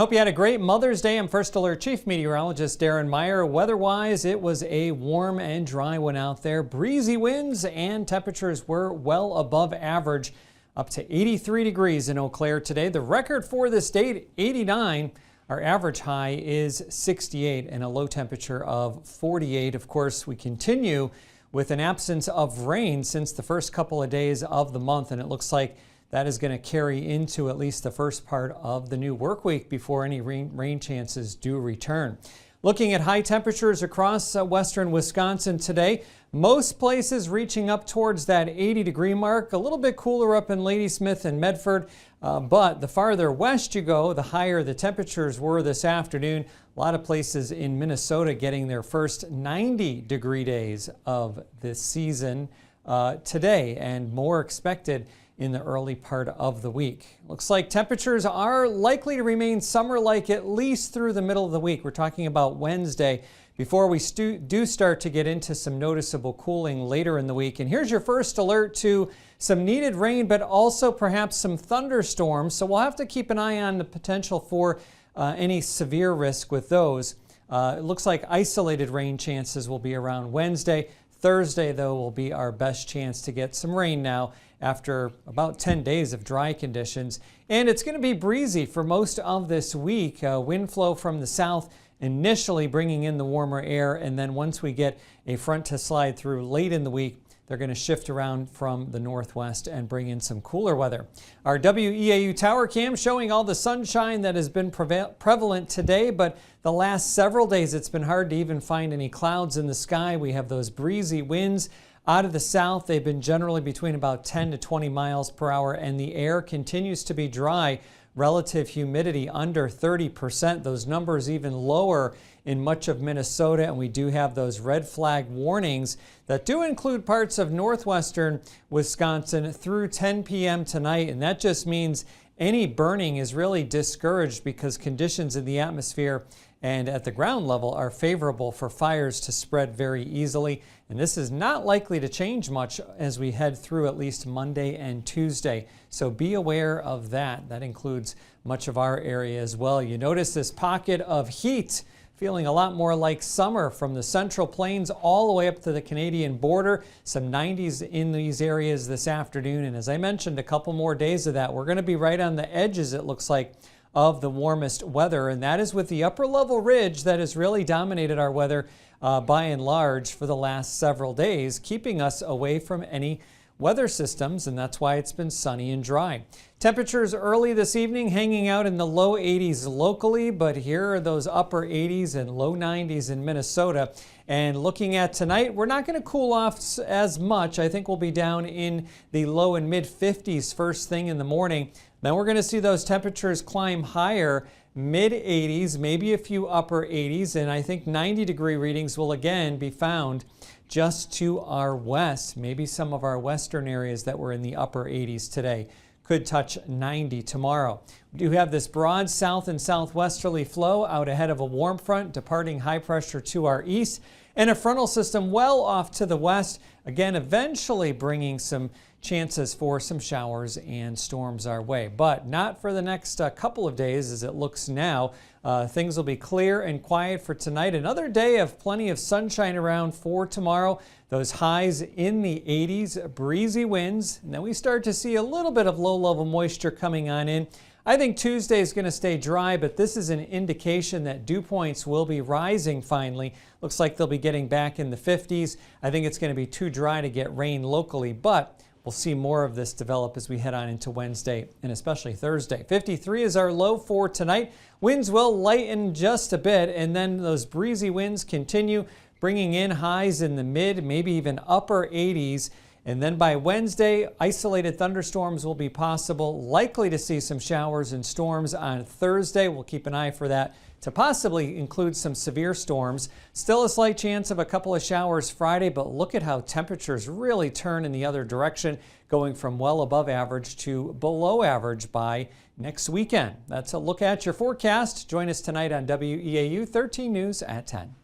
Hope you had a great Mother's Day. I'm First Alert Chief Meteorologist Darren Meyer. Weather-wise, it was a warm and dry one out there. Breezy winds and temperatures were well above average, up to 83 degrees in Eau Claire today. The record for this date, 89. Our average high is 68 and a low temperature of 48. Of course, we continue with an absence of rain since the first couple of days of the month, and it looks like that is going to carry into at least the first part of the new work week before any rain chances do return. Looking at high temperatures across western Wisconsin today, most places reaching up towards that 80-degree mark. A little bit cooler up in Ladysmith and Medford, but the farther west you go, the higher the temperatures were this afternoon. A lot of places in Minnesota getting their first 90-degree days of this season today, and more expected in the early part of the week. Looks like temperatures are likely to remain summer-like at least through the middle of the week. We're talking about Wednesday before we do start to get into some noticeable cooling later in the week. And here's your first alert to some needed rain, but also perhaps some thunderstorms. So we'll have to keep an eye on the potential for any severe risk with those. It looks like isolated rain chances will be around Wednesday. Thursday, though, will be our best chance to get some rain now after about 10 days of dry conditions. And it's going to be breezy for most of this week. Wind flow from the south initially bringing in the warmer air, and then once we get a front to slide through late in the week, they're going to shift around from the northwest and bring in some cooler weather. Our WEAU tower cam showing all the sunshine that has been prevalent today, but the last several days it's been hard to even find any clouds in the sky. We have those breezy winds out of the south. They've been generally between about 10 to 20 miles per hour, and the air continues to be dry. Relative humidity under 30%. Those numbers even lower in much of Minnesota, and we do have those red flag warnings that do include parts of northwestern Wisconsin through 10 p.m. tonight, and that just means any burning is really discouraged because conditions in the atmosphere and at the ground level are favorable for fires to spread very easily. And this is not likely to change much as we head through at least Monday and Tuesday. So be aware of that. That includes much of our area as well. You notice this pocket of heat feeling a lot more like summer from the Central Plains all the way up to the Canadian border. Some 90s in these areas this afternoon. And as I mentioned, a couple more days of that. We're going to be right on the edges, it looks like, of the warmest weather, and that is with the upper level ridge that has really dominated our weather by and large for the last several days, keeping us away from any weather systems, and that's why it's been sunny and dry. Temperatures early this evening hanging out in the low 80s locally, but here are those upper 80s and low 90s in Minnesota. And looking at tonight, we're not going to cool off as much. I think we'll be down in the low and mid 50s first thing in the morning. Then we're going to see those temperatures climb higher, mid 80s, maybe a few upper 80s, and I think 90-degree readings will again be found just to our west. Maybe some of our western areas that were in the upper 80s today could touch 90 tomorrow. We do have this broad south and southwesterly flow out ahead of a warm front departing high pressure to our east, and a frontal system well off to the west, again eventually bringing some chances for some showers and storms our way, but not for the next couple of days as it looks now. Things will be clear and quiet for tonight. Another day of plenty of sunshine around for tomorrow. Those highs in the 80s, breezy winds, and then we start to see a little bit of low-level moisture coming on in. I think Tuesday is going to stay dry, but this is an indication that dew points will be rising finally. Looks like they'll be getting back in the 50s. I think it's going to be too dry to get rain locally, but we'll see more of this develop as we head on into Wednesday and especially Thursday. 53 is our low for tonight. Winds will lighten just a bit, and then those breezy winds continue, bringing in highs in the mid, maybe even upper 80s. And then by Wednesday, isolated thunderstorms will be possible. Likely to see some showers and storms on Thursday. We'll keep an eye for that to possibly include some severe storms. Still a slight chance of a couple of showers Friday, but look at how temperatures really turn in the other direction, going from well above average to below average by next weekend. That's a look at your forecast. Join us tonight on WEAU 13 News at 10.